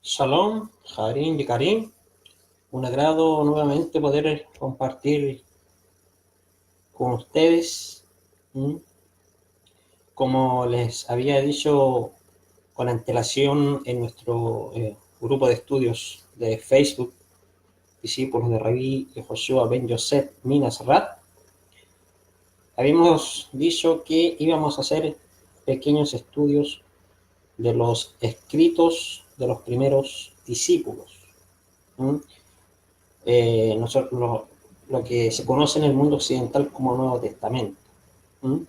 Shalom, Jarín y Karim. Un agrado nuevamente poder compartir con ustedes. ¿Mm? Como les había dicho con antelación en nuestro grupo de estudios de Facebook, discípulos de Rabí Yehoshua ben Yosef Minas Rat, habíamos dicho que íbamos a hacer pequeños estudios de los escritos de los primeros discípulos. ¿Mm? Nosotros, lo que se conoce en el mundo occidental como Nuevo Testamento. ¿Mm?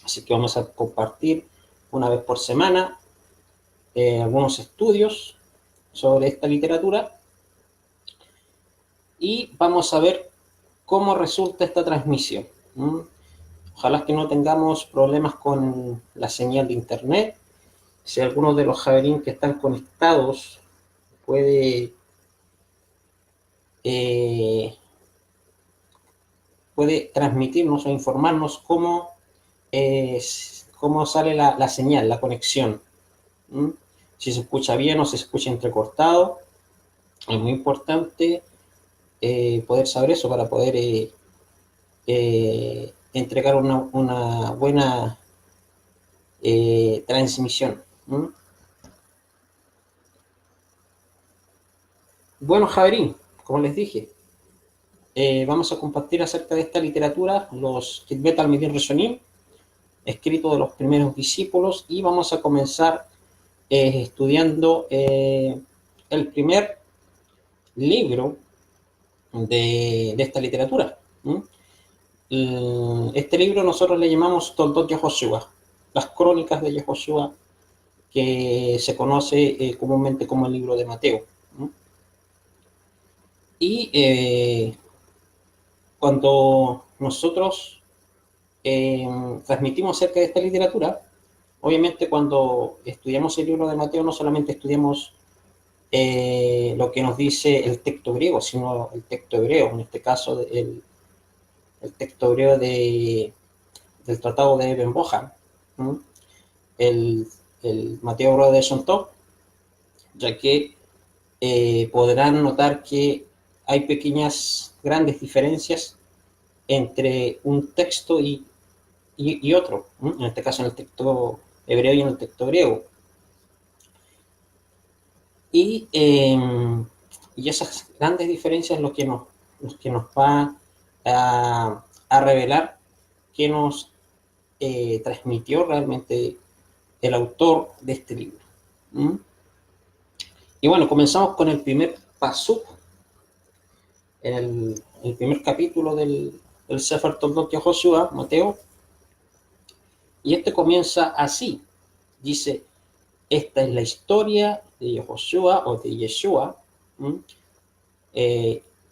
Así que vamos a compartir una vez por semana algunos estudios sobre esta literatura y vamos a ver cómo resulta esta transmisión. ¿Mm? Ojalá que no tengamos problemas con la señal de internet. Si alguno de los javelín que están conectados puede puede transmitirnos o informarnos cómo sale la señal, la conexión. ¿Mm? Si se escucha bien o se escucha entrecortado. Es muy importante poder saber eso para poder entregar una buena transmisión. ¿Mm? Bueno, Javerín, como les dije, vamos a compartir acerca de esta literatura, los Kitbet al-Midin Rishonim, escrito de los primeros discípulos, y vamos a comenzar estudiando el primer libro de esta literatura. ¿Mm? Este libro nosotros le llamamos Toldot Yehoshua, las crónicas de Yehoshua, que se conoce comúnmente como el libro de Mateo. ¿Mm? Y cuando nosotros transmitimos acerca de esta literatura, obviamente cuando estudiamos el libro de Mateo no solamente estudiamos lo que nos dice el texto griego, sino el texto hebreo, en este caso el texto hebreo del Tratado de Ben Bojan, ¿no? el Mateo Hebreo de Shontov, ya que podrán notar que hay pequeñas, grandes diferencias entre un texto y otro, ¿no? En este caso en el texto hebreo y en el texto griego. Y esas grandes diferencias es lo que nos va a revelar qué nos transmitió realmente el autor de este libro. ¿Mm? Y bueno, comenzamos con el primer pasuk, en el primer capítulo del Sefer Toldot Yehoshua, Mateo, y este comienza así. Dice, esta es la historia de Yehoshua o de Yeshua,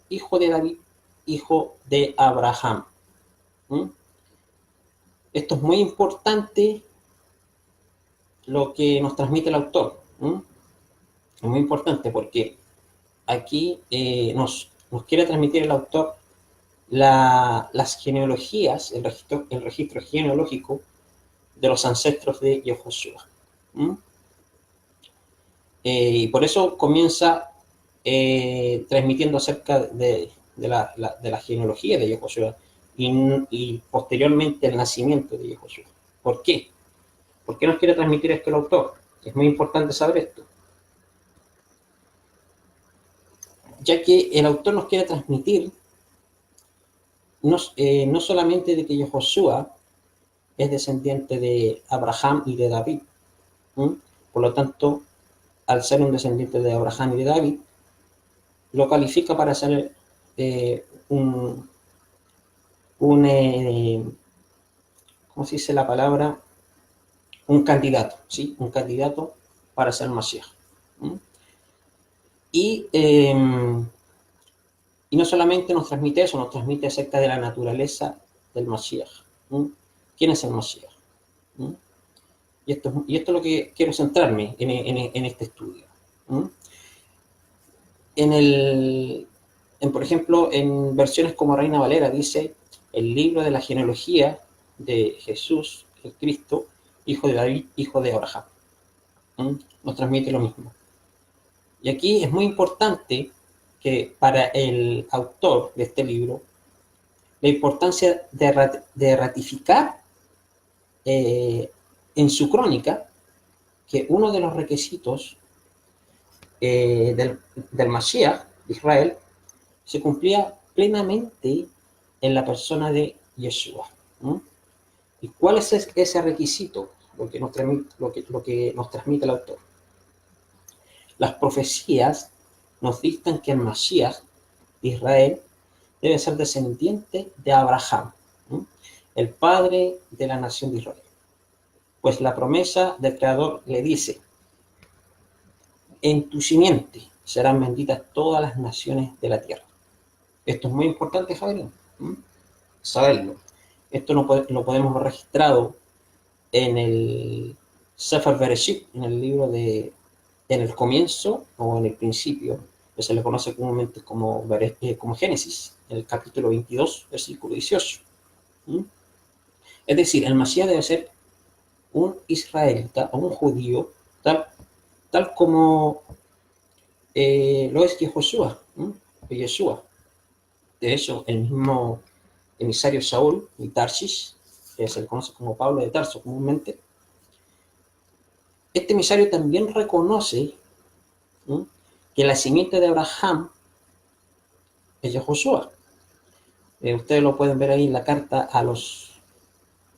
hijo de David, hijo de Abraham. ¿Mm? Esto es muy importante lo que nos transmite el autor. ¿Mm? Es muy importante porque aquí nos quiere transmitir el autor las genealogías, el registro genealógico de los ancestros de Yehoshua. ¿Mm? Y por eso comienza transmitiendo acerca de la genealogía de Yehoshua y posteriormente el nacimiento de Yehoshua. ¿Por qué? ¿Por qué nos quiere transmitir esto el autor? Es muy importante saber esto, ya que el autor nos quiere transmitir no solamente de que Yehoshua es descendiente de Abraham y de David. ¿Mm? Por lo tanto, al ser un descendiente de Abraham y de David, lo califica para ser un ¿cómo se dice la palabra? Un candidato, ¿sí? Un candidato para ser Mashiach. ¿Mm? Y, y no solamente nos transmite eso, nos transmite acerca de la naturaleza del Mashiach. ¿Mm? ¿Quién es el Mashiach? ¿Mm? Y esto es lo que quiero centrarme en este estudio. ¿Mm? Por ejemplo, en versiones como Reina Valera dice, el libro de la genealogía de Jesús, el Cristo, hijo de David, hijo de Abraham. ¿Mm? Nos transmite lo mismo. Y aquí es muy importante que para el autor de este libro, la importancia de ratificar en su crónica que uno de los requisitos del Mashiach de Israel se cumplía plenamente en la persona de Yeshua. ¿No? ¿Y cuál es ese requisito? Lo que nos transmite el autor. Las profecías nos dictan que el Mashiach de Israel debe ser descendiente de Abraham, ¿no? El padre de la nación de Israel. Pues la promesa del Creador le dice: en tu simiente serán benditas todas las naciones de la tierra. Esto es muy importante, Javier, saberlo. Esto lo podemos ver registrado en el Sefer Bereshit, en el libro en el comienzo o en el principio, que se le conoce comúnmente como Génesis, en el capítulo 22, versículo 18. Es decir, el Mashiach debe ser un israelita o un judío, tal como lo es Yeshua. De hecho, el mismo emisario Saúl y Tarsis, que se le conoce como Pablo de Tarso comúnmente, este emisario también reconoce, ¿no?, que la simiente de Abraham es Yehoshua. Ustedes lo pueden ver ahí en la carta a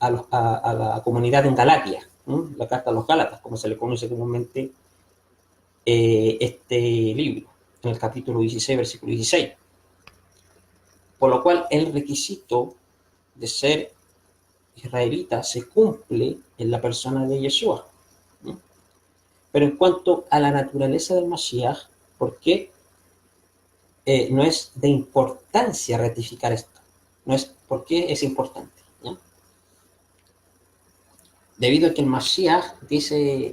la comunidad en Galatia, ¿no?, la carta a los Gálatas, como se le conoce comúnmente este libro, en el capítulo 16, versículo 16. Por lo cual el requisito de ser israelita se cumple en la persona de Yeshua. ¿No? Pero en cuanto a la naturaleza del Mashiach, ¿por qué no es de importancia ratificar esto? No es, ¿por qué es importante? ¿No? Debido a que el Mashiach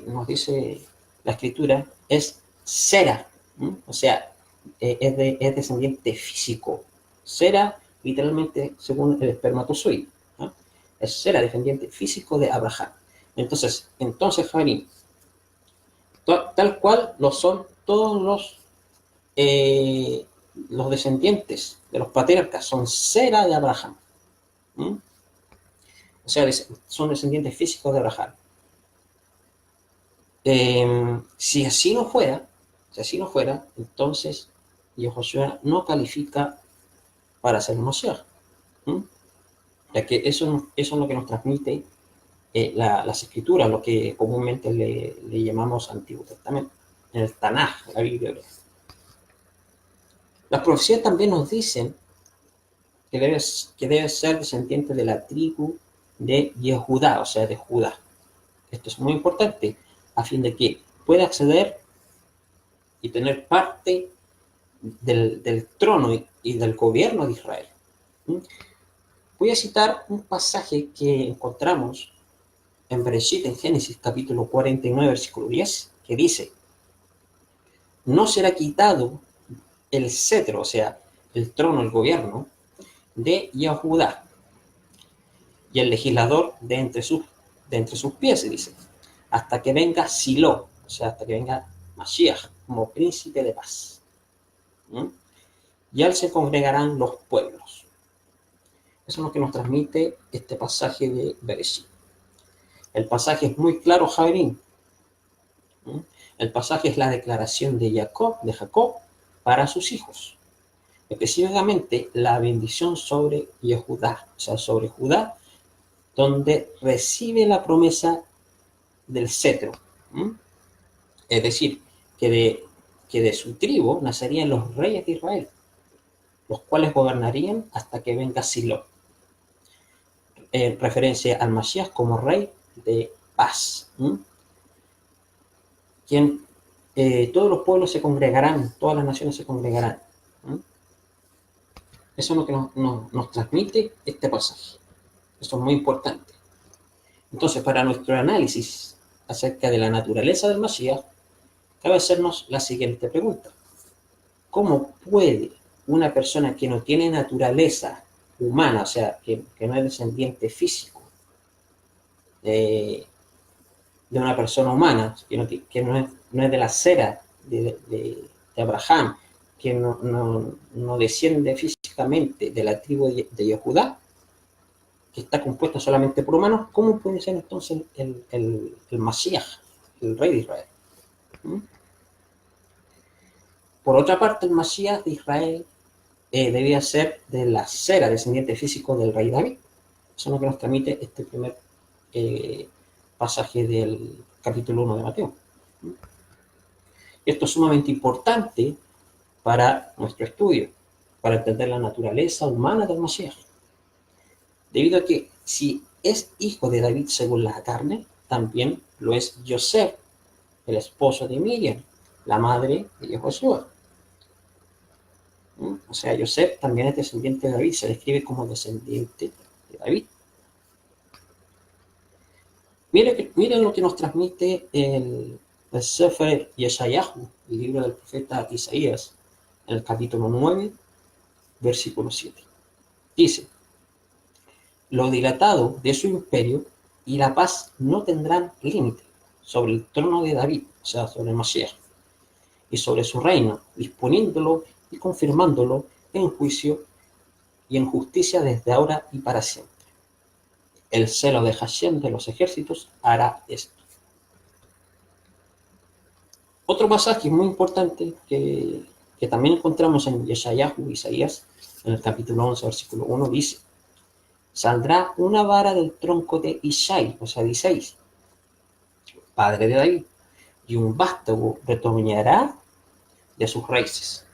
nos dice la escritura, es Sera, ¿no? O sea, es descendiente físico. Sera, literalmente, según el espermatozoide, ¿no? Es Sera, descendiente físico de Abraham. Entonces, Javín, tal cual lo son todos los descendientes de los patriarcas, son Sera de Abraham. ¿Mm? O sea, son descendientes físicos de Abraham. Si así no fuera, entonces Yehoshua no califica para ser Moshiach. Ya que eso es lo que nos transmite las escrituras, lo que comúnmente le llamamos Antiguo Testamento, en el Tanaj, la Biblia hebrea. Las profecías también nos dicen que debe ser descendiente de la tribu de Yehudá, o sea, de Judá. Esto es muy importante, a fin de que pueda acceder y tener parte del trono y del gobierno de Israel. Voy a citar un pasaje que encontramos en Bereshit, en Génesis capítulo 49, versículo 10, que dice: no será quitado el cetro, o sea, el trono, el gobierno de Yehudá, y el legislador de entre sus pies, dice, hasta que venga Silo, o sea, hasta que venga Mashiach, como príncipe de paz. Y a él se congregarán los pueblos. Eso es lo que nos transmite este pasaje de Bereshit. El pasaje es muy claro, Javier. El pasaje es la declaración de Jacob para sus hijos. Específicamente, la bendición sobre Yehudá, o sea, sobre Judá, donde recibe la promesa del cetro. Es decir, que de su tribu nacerían los reyes de Israel, los cuales gobernarían hasta que venga Silo, en referencia al Mashiach como rey de paz. Quien todos los pueblos se congregarán, todas las naciones se congregarán. Eso es lo que nos transmite este pasaje. Eso es muy importante. Entonces, para nuestro análisis acerca de la naturaleza del Mashiach, cabe hacernos la siguiente pregunta: ¿cómo puede una persona que no tiene naturaleza humana, o sea, que no es descendiente físico de una persona humana, que no es de la cera de Abraham, que no desciende físicamente de la tribu de Judá, que está compuesta solamente por humanos, ¿cómo puede ser entonces el Masías, el rey de Israel? ¿Mm? Por otra parte, el Masías de Israel debía ser de la cera, descendiente físico del rey David. Eso es lo que nos transmite este primer pasaje del capítulo 1 de Mateo. Esto es sumamente importante para nuestro estudio, para entender la naturaleza humana del Masías. Debido a que si es hijo de David según la carne, también lo es José, el esposo de Miriam, la madre de Josué. O sea, José también es descendiente de David, se describe como descendiente de David. Miren lo que nos transmite el Sefer Yeshayahu, el libro del profeta Isaías, en el capítulo 9, versículo 7. Dice: lo dilatado de su imperio y la paz no tendrán límite sobre el trono de David, o sea, sobre el Mashiach, y sobre su reino, disponiéndolo y confirmándolo en juicio y en justicia desde ahora y para siempre. El celo de Hashem de los ejércitos hará esto. Otro pasaje muy importante que también encontramos en Yeshayahu, Isaías, en el capítulo 11, versículo 1, dice: saldrá una vara del tronco de Ishai, o sea, de Isaías, padre de David, y un vástago retoñará de sus raíces.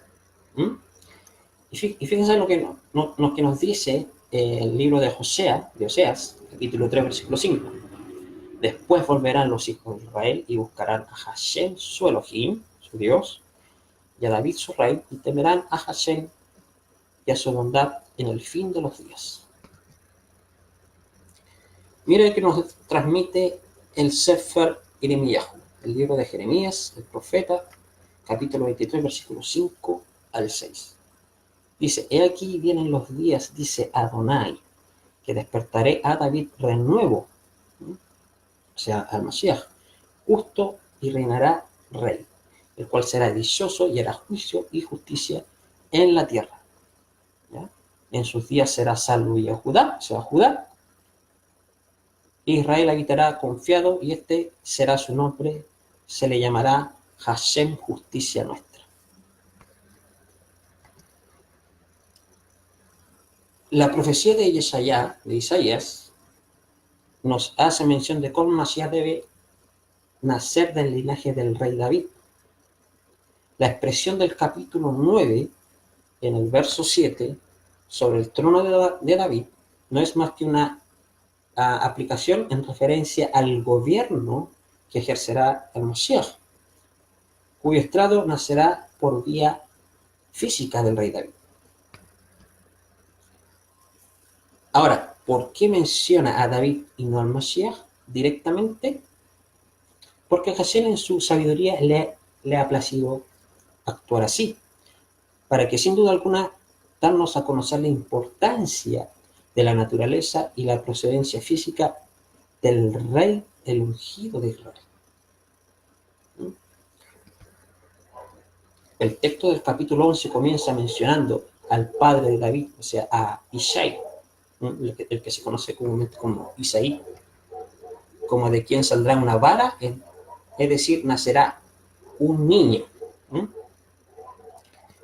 ¿Mm? Y fíjense lo que nos dice el libro de Oseas, capítulo 3, versículo 5. Después volverán los hijos de Israel y buscarán a Hashem, su Elohim, su Dios, y a David, su rey, y temerán a Hashem y a su bondad en el fin de los días. Miren que nos transmite el Sefer Jeremías, el libro de Jeremías, el profeta, capítulo 23, versículos 5 al 6. Dice: he aquí vienen los días, dice Adonai, que despertaré a David renuevo, o sea, al Mashiach, justo, y reinará rey, el cual será dichoso y hará juicio y justicia en la tierra. ¿Ya? En sus días será salvo y a Judá, o sea, Judá. Israel habitará confiado, y este será su nombre, se le llamará Hashem, justicia nuestra. La profecía de Isaías, nos hace mención de cómo Masías debe nacer del linaje del rey David. La expresión del capítulo 9, en el verso 7, sobre el trono de David, no es más que una aplicación en referencia al gobierno que ejercerá el Mashiach, cuyo estrado nacerá por vía física del rey David. Ahora, ¿por qué menciona a David y no al Mashiach directamente? Porque Hashem en su sabiduría le ha placido actuar así, para que sin duda alguna darnos a conocer la importancia de la naturaleza y la procedencia física del rey, el ungido de Israel. El texto del capítulo 11 comienza mencionando al padre de David, o sea, a Ishai, el que se conoce comúnmente como Isaí, como de quien saldrá una vara, es decir, nacerá un niño.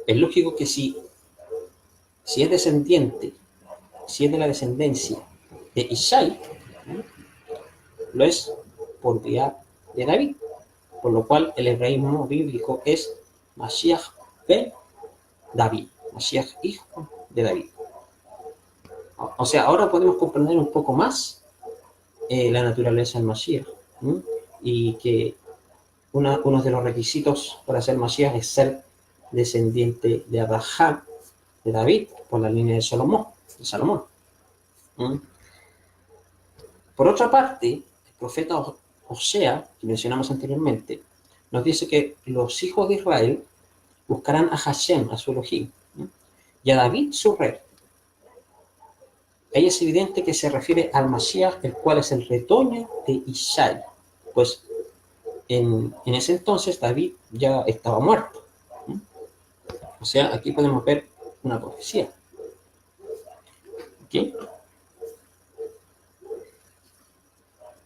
Es lógico que si es descendiente, si es de la descendencia de Ishai, lo es por vía de David, por lo cual el hebraísmo bíblico es Mashiach ben David, Mashiach hijo de David. O sea, ahora podemos comprender un poco más la naturaleza del Mashiach, y que uno de los requisitos para ser Mashiach es ser descendiente de Abraham, de David, por la línea de Salomón. Por otra parte, el profeta Osea, que mencionamos anteriormente, nos dice que los hijos de Israel buscarán a Hashem, a su Elohim, y a David, su rey. Ahí es evidente que se refiere al Mashiach, el cual es el retoño de Ishai, pues en ese entonces David ya estaba muerto. O sea, aquí podemos ver una profecía. ¿Okay?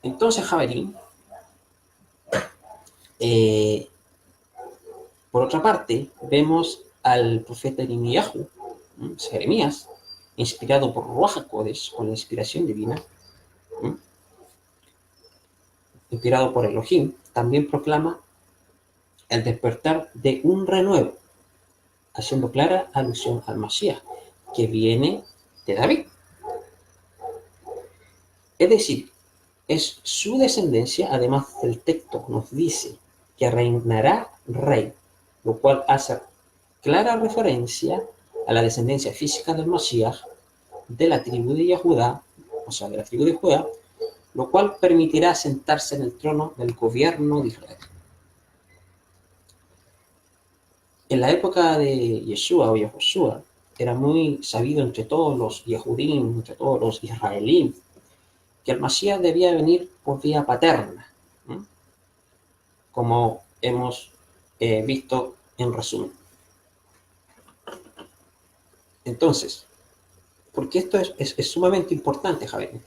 Entonces, Javelín, por otra parte, vemos al profeta Jeremías, inspirado por Ruach HaKodesh, con la inspiración divina, inspirado por Elohim, también proclama el despertar de un renuevo, haciendo clara alusión al Mashiach, que viene de David. Es decir, es su descendencia, además del texto nos dice que reinará rey, lo cual hace clara referencia a la descendencia física del Mashiach de la tribu de Judá, o sea, de la tribu de Judá, lo cual permitirá sentarse en el trono del gobierno de Israel. En la época de Yeshua o Yehoshua, era muy sabido entre todos los Yehudim, entre todos los israelíes, que el Mashiach debía venir por vía paterna, como hemos visto en resumen. Entonces, ¿por qué esto es sumamente importante, Javier?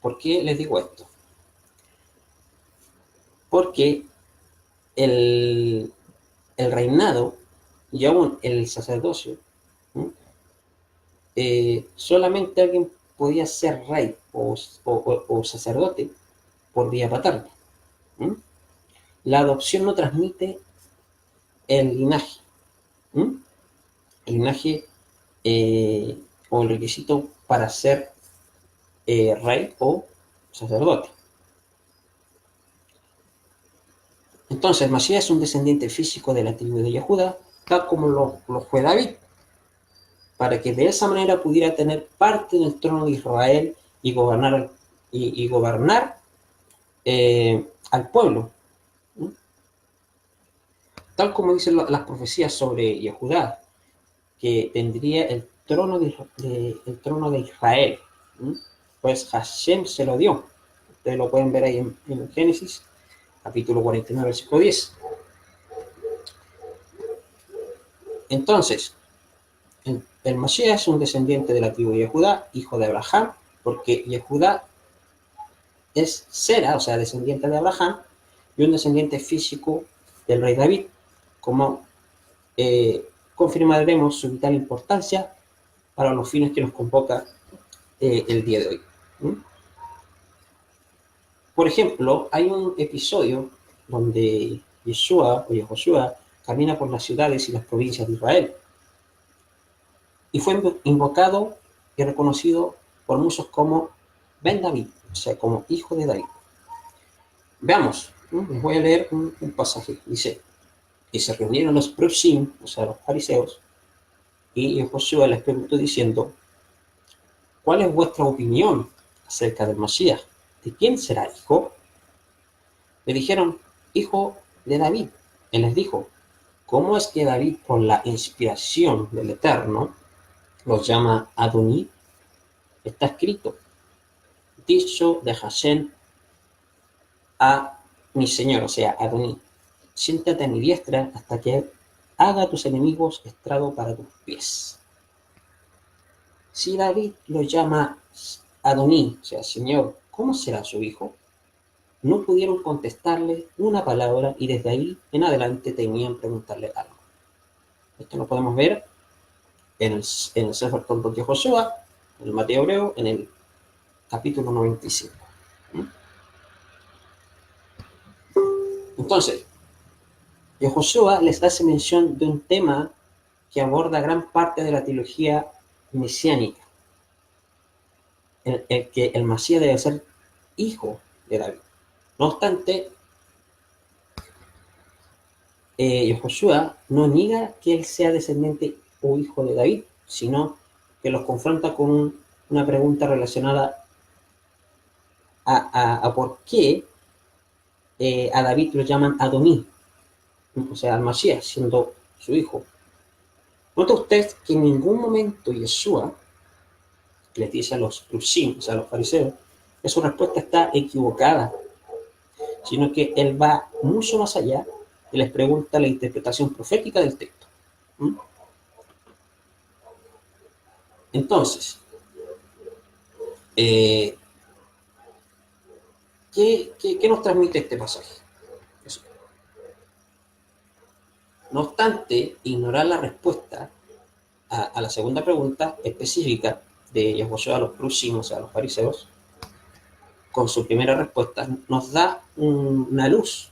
¿Por qué les digo esto? Porque el reinado y aún el sacerdocio, solamente alguien podía ser rey o sacerdote por vía paterna. La adopción no transmite el linaje. El linaje o el requisito para ser rey o sacerdote. Entonces, Masías es un descendiente físico de la tribu de Judá, tal como lo fue David, para que de esa manera pudiera tener parte en el trono de Israel y gobernar, al pueblo. Tal como dicen las profecías sobre Yehudá, que tendría el trono de Israel. Pues Hashem se lo dio. Ustedes lo pueden ver ahí en Génesis, capítulo 49, versículo 10. Entonces, el Mashiach es un descendiente de la tribu de Judá, hijo de Abraham, porque Yehudá es Sera, o sea, descendiente de Abraham, y un descendiente físico del rey David, como confirmaremos su vital importancia para los fines que nos convoca el día de hoy. Por ejemplo, hay un episodio donde Yeshua o Yehoshua camina por las ciudades y las provincias de Israel y fue invocado y reconocido por muchos como Ben David, o sea, como hijo de David. Veamos, les voy a leer un pasaje. Dice: y se reunieron los Prusim, o sea, los fariseos, y Yehoshua les preguntó diciendo: ¿cuál es vuestra opinión acerca del Mashiach? ¿De quién será hijo? Le dijeron: hijo de David. Él les dijo: ¿cómo es que David, por la inspiración del Eterno, los llama Adoní? Está escrito: dicho de Hashem a mi Señor, o sea, Adoní: siéntate a mi diestra hasta que haga a tus enemigos estrado para tus pies. Si David lo llama Adoní, o sea, Señor, ¿cómo será su hijo? No pudieron contestarle una palabra y desde ahí en adelante temían preguntarle algo. Esto lo podemos ver en el Sefer Toldot de Josué, en el Mateo Hebreo, en el capítulo 95. Entonces, Josué les hace mención de un tema que aborda gran parte de la teología mesiánica, en el que el Masías debe ser hijo de David. No obstante, Josué no niega que él sea descendiente o hijo de David, sino que los confronta con una pregunta relacionada a por qué a David lo llaman Adoní, o sea, al Masías, siendo su hijo. Nota usted que en ningún momento Yeshua les dice a los Prusim, o sea, a los fariseos, que su respuesta está equivocada. sino que él va mucho más allá y les pregunta la interpretación profética del texto. ¿Mm? Entonces, eh, ¿qué nos transmite este pasaje? Eso. No obstante, ignorar la respuesta a la segunda pregunta específica de Yahushua a los próximos, a los fariseos, con su primera respuesta, nos da una luz,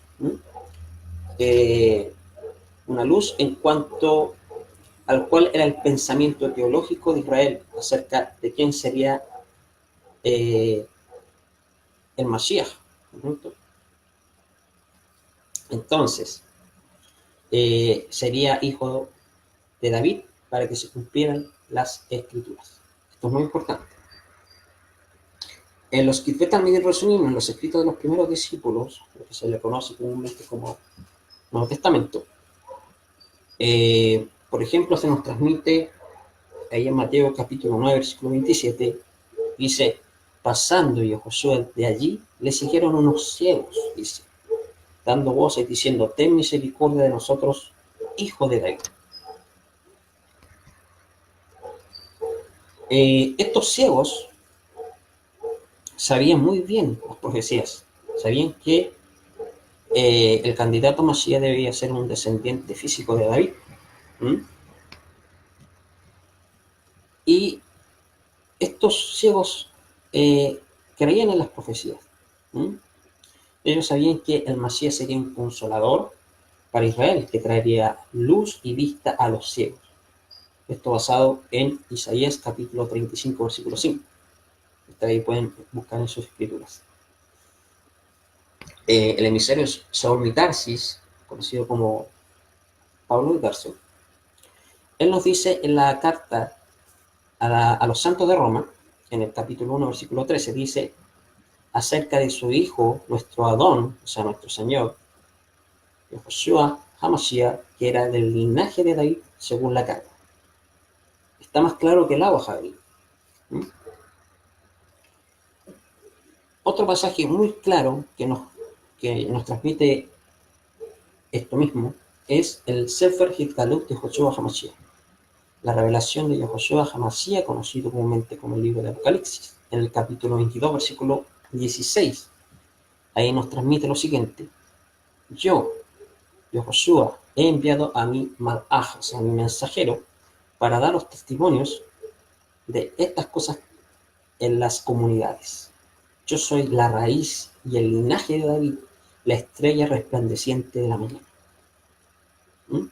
eh, una luz en cuanto al cual era el pensamiento teológico de Israel acerca de quién sería eh, el Mashiach. ¿No? Entonces, sería hijo de David para que se cumplieran las escrituras. Esto es muy importante. En los Kitvet Talmidei Rishonim, en los escritos de los primeros discípulos, lo que se le conoce comúnmente como Nuevo Testamento, por ejemplo, se nos transmite ahí en Mateo capítulo 9, versículo 27, dice, pasando Josué de allí, le siguieron unos ciegos, dice, dando voces diciendo, ten misericordia de nosotros, hijo de David. Estos ciegos sabían muy bien las profecías, sabían que el candidato Mashiach debía ser un descendiente físico de David. ¿Mm? Y estos ciegos creían en las profecías. ¿Mm? Ellos sabían que el Mashiach sería un consolador para Israel, que traería luz y vista a los ciegos. Esto basado en Isaías capítulo 35, versículo 5. Ahí pueden buscar en sus escrituras. El emisario Saúl de Tarsis, conocido como Pablo de Tarso, él nos dice en la carta a los santos de Roma, en el capítulo 1, versículo 13, dice acerca de su hijo, nuestro Adón, o sea, nuestro Señor, Yahushua HaMashiach, que era del linaje de David según la carta. Está más claro que el agua, Javier. ¿Mm? Otro pasaje muy claro que nos transmite esto mismo es el Sefer Hitgalut de Yahushua HaMashiach, la revelación de Yahushua HaMashiach, conocido comúnmente como el libro de Apocalipsis, en el capítulo 22, versículo 16. Ahí nos transmite lo siguiente: yo, Yahushua, he enviado a mi malaj, o sea, a mi mensajero, para dar los testimonios de estas cosas en las comunidades. Yo soy la raíz y el linaje de David, la estrella resplandeciente de la mañana. ¿Mm?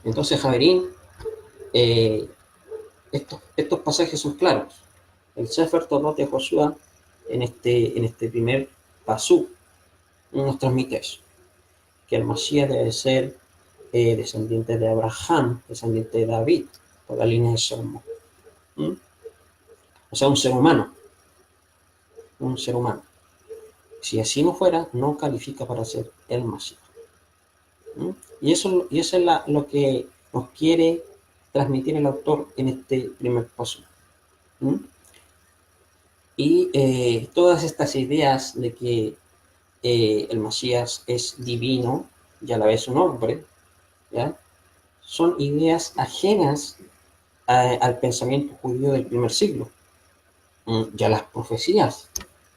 Entonces, Javerín, estos pasajes son claros. El Sefer Torah de Josué en este primer pasú nos transmite eso, que el Mashiach debe ser descendiente de Abraham, descendiente de David, por la línea de Salomón. ¿Mm? O sea, un ser humano. Si así no fuera, no califica para ser el Mashiach. ¿Mm? Y eso es lo que nos quiere transmitir el autor en este primer paso. ¿Mm? Y todas estas ideas de que el Mashiach es divino y a la vez un hombre, ¿ya? Son ideas ajenas al pensamiento judío del primer siglo y a las profecías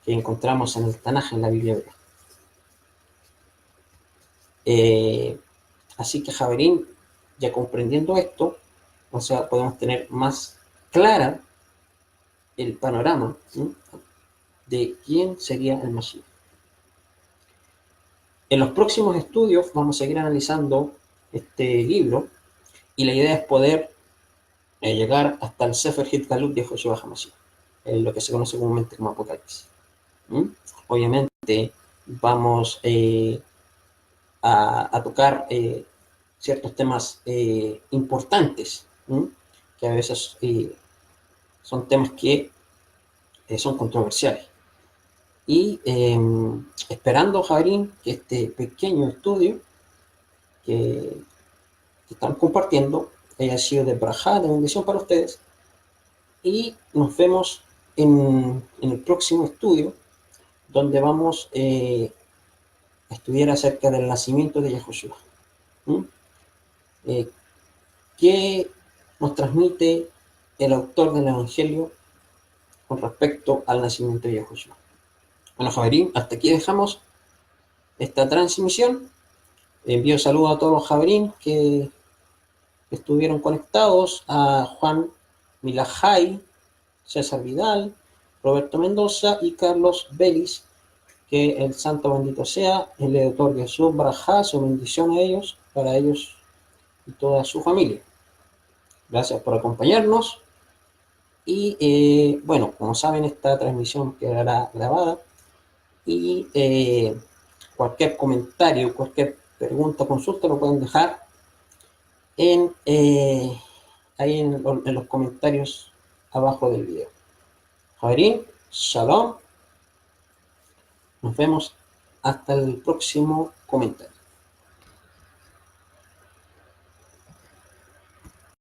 que encontramos en el Tanaj, en la Biblia hebrea. Así que, Javerín, ya comprendiendo esto, o sea, podemos tener más clara el panorama de quién sería el Mashiach. En los próximos estudios vamos a seguir analizando este libro y la idea es poder llegar hasta el Sefer Hitgalut de Yahushua HaMashiach, lo que se conoce comúnmente como Apocalipsis. Obviamente vamos a tocar ciertos temas importantes, que a veces son temas que son controversiales. Y esperando, Javín, que este pequeño estudio que estamos compartiendo haya sido de brajá, de bendición para ustedes. Y nos vemos en el próximo estudio, donde vamos estudiar acerca del nacimiento de Yahushua. ¿Mm? ¿Qué nos transmite el autor del Evangelio con respecto al nacimiento de Yahushua? Bueno, Javerín, hasta aquí dejamos esta transmisión. Envío saludos a todos los Javerín que estuvieron conectados, a Juan Milajay, César Vidal, Roberto Mendoza y Carlos Vélez. Que el santo bendito sea, Él le otorgue su barajá, su bendición a ellos, para ellos y toda su familia. Gracias por acompañarnos. Y bueno, como saben, esta transmisión quedará grabada. Y cualquier comentario, cualquier pregunta, consulta, lo pueden dejar en, ahí en los comentarios abajo del video. Javerín, shalom. Nos vemos hasta el próximo comentario.